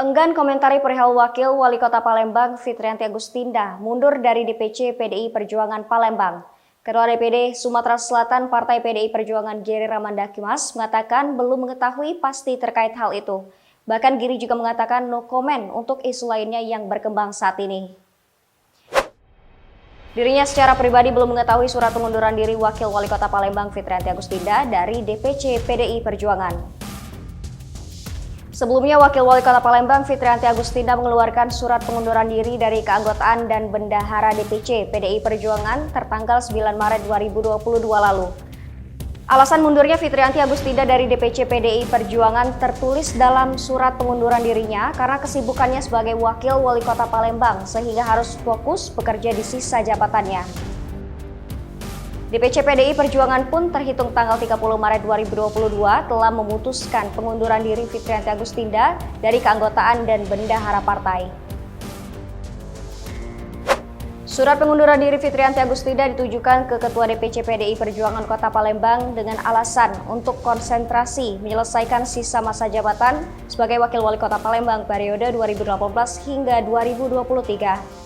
Enggan komentari perihal Wakil Wali Kota Palembang Fitrianti Agustinda mundur dari DPC PDI Perjuangan Palembang. Ketua DPD Sumatera Selatan Partai PDI Perjuangan Giri Ramandakimas mengatakan belum mengetahui pasti terkait hal itu. Bahkan Giri juga mengatakan no comment untuk isu lainnya yang berkembang saat ini. Dirinya secara pribadi belum mengetahui surat pengunduran diri Wakil Wali Kota Palembang Fitrianti Agustinda dari DPC PDI Perjuangan. Sebelumnya, Wakil Wali Kota Palembang Fitrianti Agustinda mengeluarkan surat pengunduran diri dari keanggotaan dan bendahara DPC PDI Perjuangan tertanggal 9 Maret 2022 lalu. Alasan mundurnya Fitrianti Agustinda dari DPC PDI Perjuangan tertulis dalam surat pengunduran dirinya karena kesibukannya sebagai Wakil Wali Kota Palembang sehingga harus fokus bekerja di sisa jabatannya. DPC PDI Perjuangan pun terhitung tanggal 30 Maret 2022 telah memutuskan pengunduran diri Fitrianti Agustinda dari keanggotaan dan bendahara partai. Surat pengunduran diri Fitrianti Agustinda ditujukan ke Ketua DPC PDI Perjuangan Kota Palembang dengan alasan untuk konsentrasi menyelesaikan sisa masa jabatan sebagai Wakil Wali Kota Palembang periode 2018 hingga 2023.